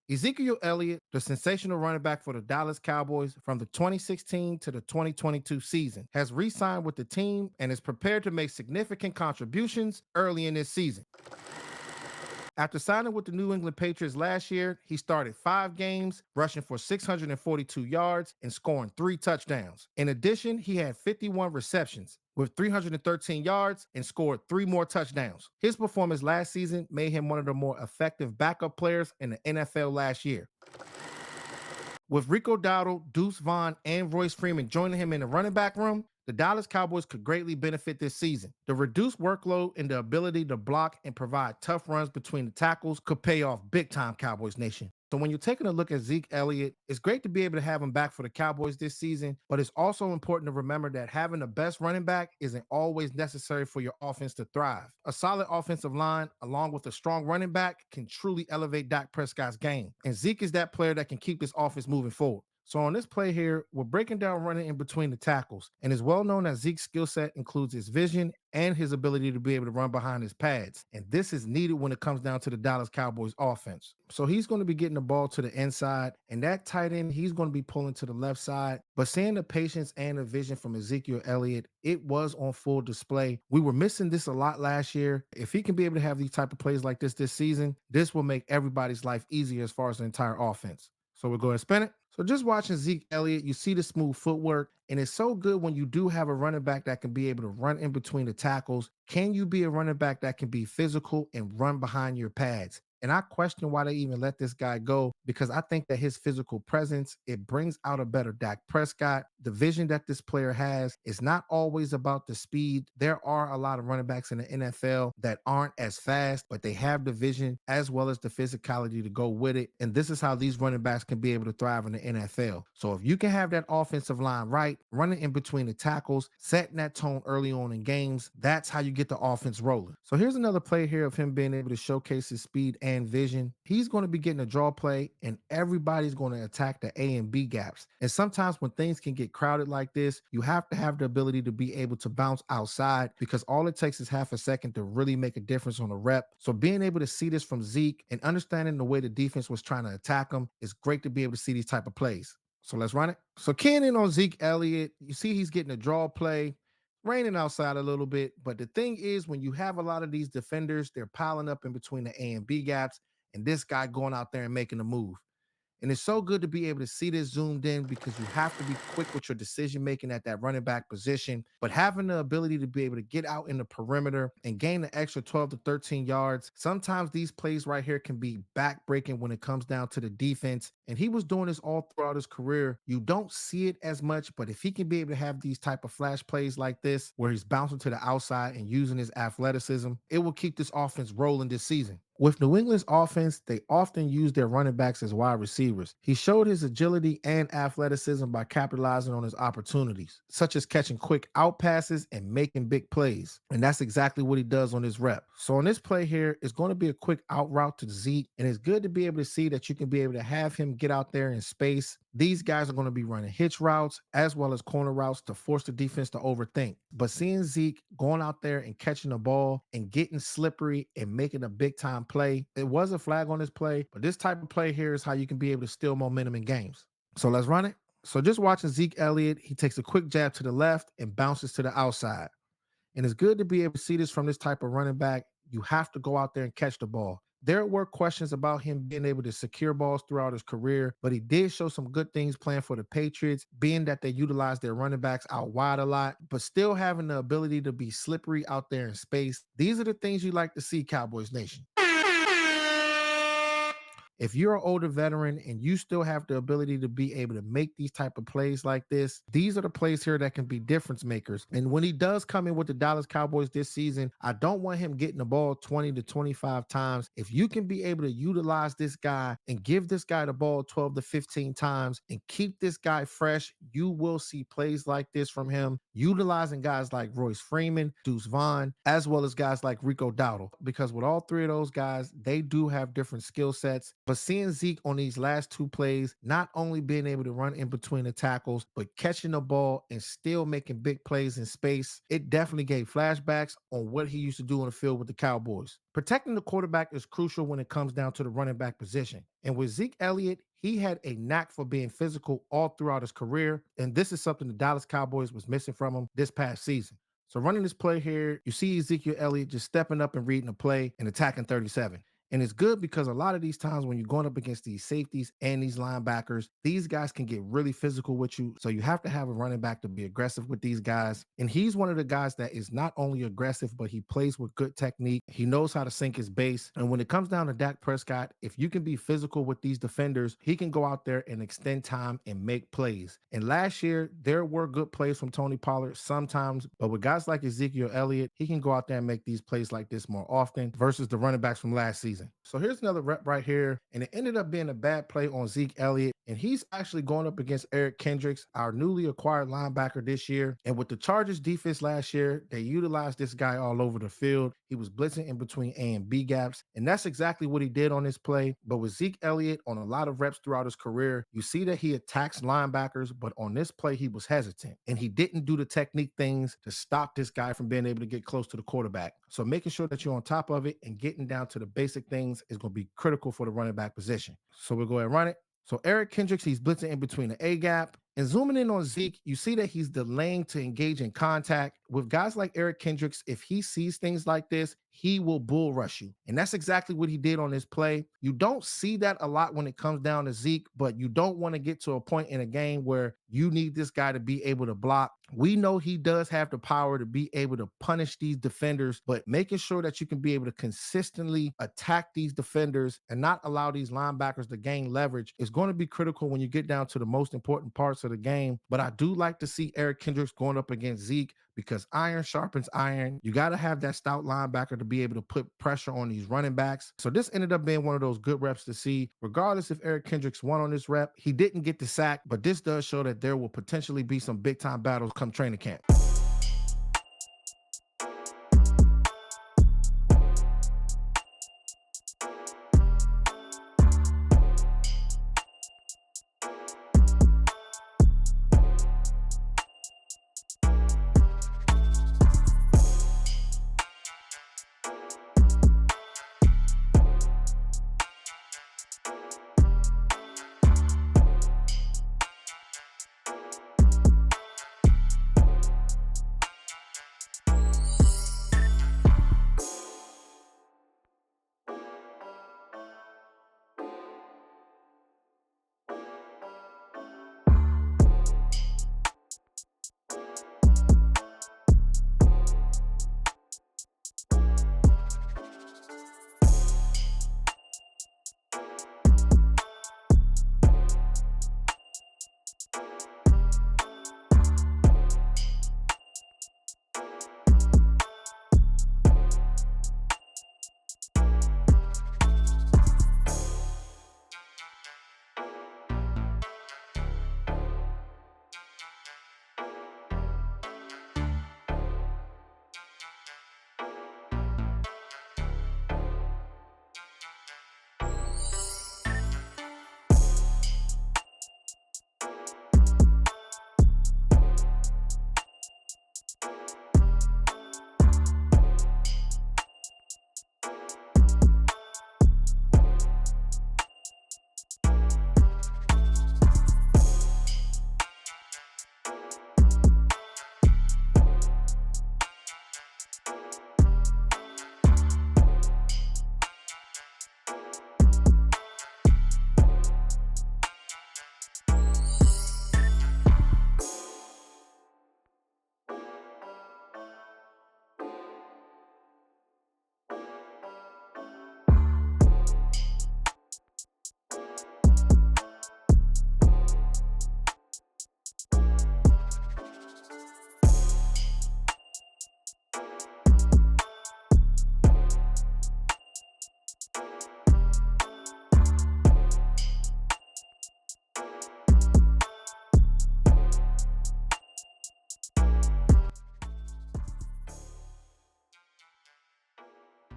Ezekiel Elliott, the sensational running back for the Dallas Cowboys from the 2016 to the 2022 season, has re signed with the team and is prepared to make significant contributions early in this season. After signing with the New England Patriots last year, he started 5 games, rushing for 642 yards and scoring 3 touchdowns. In addition, he had 51 receptions with 313 yards and scored 3 more touchdowns. His performance last season made him one of the more effective backup players in the NFL last year. With Rico Dowdle, Deuce Vaughn, and Royce Freeman joining him in the running back room, the Dallas Cowboys could greatly benefit this season. The reduced workload and the ability to block and provide tough runs between the tackles could pay off big time, Cowboys Nation. So when you're taking a look at Zeke Elliott, it's great to be able to have him back for the Cowboys this season, but it's also important to remember that having the best running back isn't always necessary for your offense to thrive. A solid offensive line, along with a strong running back, can truly elevate Dak Prescott's game. And Zeke is that player that can keep this offense moving forward. So on this play here, we're breaking down running in between the tackles. And it's well known that Zeke's skill set includes his vision and his ability to be able to run behind his pads. And this is needed when it comes down to the Dallas Cowboys offense. So he's going to be getting the ball to the inside, and that tight end, he's going to be pulling to the left side. But seeing the patience and the vision from Ezekiel Elliott, it was on full display. We were missing this a lot last year. If he can be able to have these type of plays like this season, this will make everybody's life easier as far as the entire offense. So we're going to spin it. So just watching Zeke Elliott, you see the smooth footwork, and it's so good when you do have a running back that can be able to run in between the tackles. Can you be a running back that can be physical and run behind your pads? And I question why they even let this guy go, because I think that his physical presence, it brings out a better Dak Prescott. The vision that this player has is not always about the speed. There are a lot of running backs in the NFL that aren't as fast, but they have the vision as well as the physicality to go with it. And this is how these running backs can be able to thrive in the NFL. So if you can have that offensive line right, running in between the tackles, setting that tone early on in games, that's how you get the offense rolling. So here's another play here of him being able to showcase his speed and vision. He's going to be getting a draw play, and everybody's going to attack the A and B gaps. And sometimes when things can get crowded like this, you have to have the ability to be able to bounce outside, because all it takes is half a second to really make a difference on a rep. So being able to see this from Zeke and understanding the way the defense was trying to attack him, is great to be able to see these type of plays. So let's run it. So keying in on Zeke Elliott, you see he's getting a draw play, raining outside a little bit. But the thing is, when you have a lot of these defenders, they're piling up in between the A and B gaps, and this guy going out there and making a move. And it's so good to be able to see this zoomed in, because you have to be quick with your decision making at that running back position. But having the ability to be able to get out in the perimeter and gain the extra 12 to 13 yards, sometimes these plays right here can be back-breaking when it comes down to the defense. And he was doing this all throughout his career. You don't see it as much, but if he can be able to have these type of flash plays like this, where he's bouncing to the outside and using his athleticism, it will keep this offense rolling this season. With New England's offense, they often use their running backs as wide receivers. He showed his agility and athleticism by capitalizing on his opportunities, such as catching quick out passes and making big plays. And that's exactly what he does on this rep. So on this play here, it's going to be a quick out route to Zeke, and it's good to be able to see that you can be able to have him get out there in space. These guys are going to be running hitch routes as well as corner routes to force the defense to overthink. But seeing Zeke going out there and catching the ball and getting slippery and making a big time play, it was a flag on this play, but this type of play here is how you can be able to steal momentum in games. So let's run it. So just watching Zeke Elliott, he takes a quick jab to the left and bounces to the outside. And it's good to be able to see this from this type of running back. You have to go out there and catch the ball. There were questions about him being able to secure balls throughout his career, but he did show some good things playing for the Patriots, being that they utilize their running backs out wide a lot, but still having the ability to be slippery out there in space. These are the things you like to see, Cowboys Nation. If you're an older veteran and you still have the ability to be able to make these type of plays like this, these are the plays here that can be difference makers. And when he does come in with the Dallas Cowboys this season, I don't want him getting the ball 20 to 25 times. If you can be able to utilize this guy and give this guy the ball 12 to 15 times and keep this guy fresh, you will see plays like this from him, utilizing guys like Royce Freeman, Deuce Vaughn, as well as guys like Rico Dowdle. Because with all three of those guys, they do have different skill sets. But seeing Zeke on these last two plays, not only being able to run in between the tackles, but catching the ball and still making big plays in space, it definitely gave flashbacks on what he used to do on the field with the Cowboys. Protecting the quarterback is crucial when it comes down to the running back position. And with Zeke Elliott, he had a knack for being physical all throughout his career. And this is something the Dallas Cowboys was missing from him this past season. So running this play here, you see Ezekiel Elliott just stepping up and reading the play and attacking 37. And it's good because a lot of these times when you're going up against these safeties and these linebackers, these guys can get really physical with you. So you have to have a running back to be aggressive with these guys. And he's one of the guys that is not only aggressive, but he plays with good technique. He knows how to sink his base. And when it comes down to Dak Prescott, if you can be physical with these defenders, he can go out there and extend time and make plays. And last year, there were good plays from Tony Pollard sometimes, but with guys like Ezekiel Elliott, he can go out there and make these plays like this more often versus the running backs from last season. So here's another rep right here, and it ended up being a bad play on Zeke Elliott, and he's actually going up against Eric Kendricks, our newly acquired linebacker this year. And with the Chargers defense last year, they utilized this guy all over the field. He was blitzing in between A and B gaps, and that's exactly what he did on this play. But with Zeke Elliott on a lot of reps throughout his career, you see that he attacks linebackers, but on this play, he was hesitant, and he didn't do the technique things to stop this guy from being able to get close to the quarterback. So making sure that you're on top of it and getting down to the basic things is going to be critical for the running back position. So we'll go ahead and run it. So Eric Kendricks, he's blitzing in between the A gap. And zooming in on Zeke, you see that he's delaying to engage in contact. With guys like Eric Kendricks, if he sees things like this, he will bull rush you. And that's exactly what he did on this play. You don't see that a lot when it comes down to Zeke, but you don't want to get to a point in a game where you need this guy to be able to block. We know he does have the power to be able to punish these defenders, but making sure that you can be able to consistently attack these defenders and not allow these linebackers to gain leverage is going to be critical when you get down to the most important parts of the game. But I do like to see Eric Kendricks going up against Zeke because iron sharpens iron. You got to have that stout linebacker to be able to put pressure on these running backs. So this ended up being one of those good reps to see. Regardless if Eric Kendricks won on this rep, he didn't get the sack, but this does show that there will potentially be some big time battles come training camp.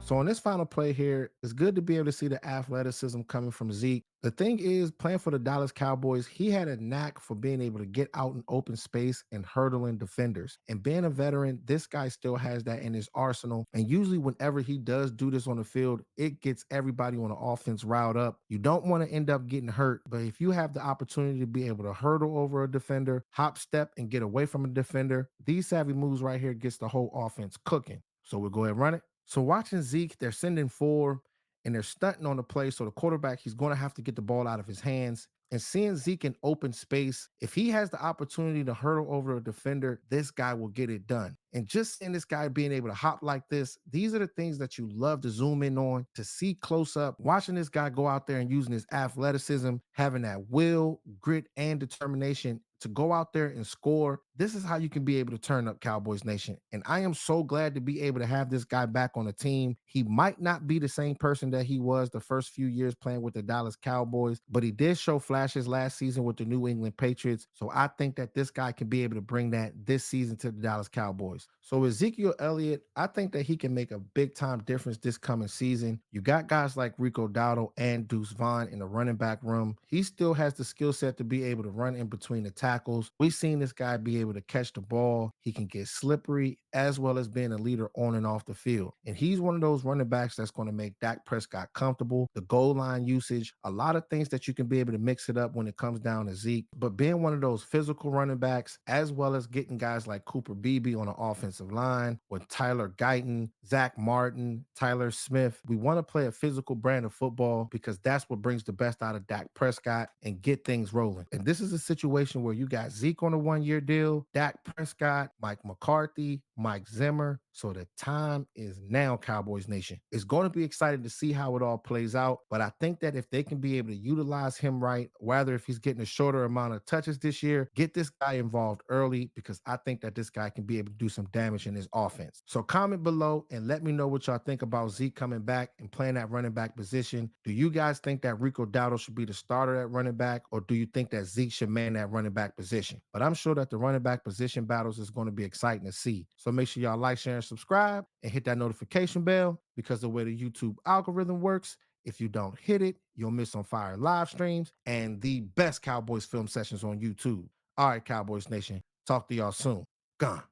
So on this final play here, it's good to be able to see the athleticism coming from Zeke. The thing is, playing for the Dallas Cowboys, he had a knack for being able to get out in open space and hurdling defenders. And being a veteran, this guy still has that in his arsenal. And usually, whenever he does do this on the field, it gets everybody on the offense riled up. You don't want to end up getting hurt, but if you have the opportunity to be able to hurdle over a defender, hop step, and get away from a defender, these savvy moves right here gets the whole offense cooking. So we'll go ahead and run it. So watching Zeke, they're sending four and they're stunting on the play. So the quarterback, he's going to have to get the ball out of his hands. And seeing Zeke in open space, if he has the opportunity to hurdle over a defender, this guy will get it done. And just seeing this guy being able to hop like this, these are the things that you love to zoom in on, to see close up. Watching this guy go out there and using his athleticism, having that will, grit, and determination to go out there and score. This is how you can be able to turn up, Cowboys Nation. And I am so glad to be able to have this guy back on the team. He might not be the same person that he was the first few years playing with the Dallas Cowboys, but he did show flashes last season with the New England Patriots. So I think that this guy can be able to bring that this season to the Dallas Cowboys. So Ezekiel Elliott, I think that he can make a big time difference this coming season. You got guys like Rico Dowdle and Deuce Vaughn in the running back room. He still has the skill set to be able to run in between the tackles. We've seen this guy be able to catch the ball. He can get slippery as well as being a leader on and off the field. And he's one of those running backs that's going to make Dak Prescott comfortable. The goal line usage, a lot of things that you can be able to mix it up when it comes down to Zeke. But being one of those physical running backs, as well as getting guys like Cooper Beebe on the offensive line, with Tyler Guyton, Zach Martin, Tyler Smith, we want to play a physical brand of football because that's what brings the best out of Dak Prescott and get things rolling. And this is a situation where you got Zeke on a 1 year deal, Dak Prescott, Mike McCarthy, Mike Zimmer. So the time is now, Cowboys Nation. It's going to be exciting to see how it all plays out. But I think that if they can be able to utilize him right, whether if he's getting a shorter amount of touches this year, get this guy involved early because I think that this guy can be able to do some damage in his offense. So comment below and let me know what y'all think about Zeke coming back and playing that running back position. Do you guys think that Rico Dowdle should be the starter at running back, or do you think that Zeke should man that running back position? But I'm sure that the running back position battles is going to be exciting to see. So make sure y'all like, share, and subscribe and hit that notification bell because the way the YouTube algorithm works, if you don't hit it, you'll miss on fire live streams and the best Cowboys film sessions on YouTube. All right, Cowboys Nation. Talk to y'all soon. Gone.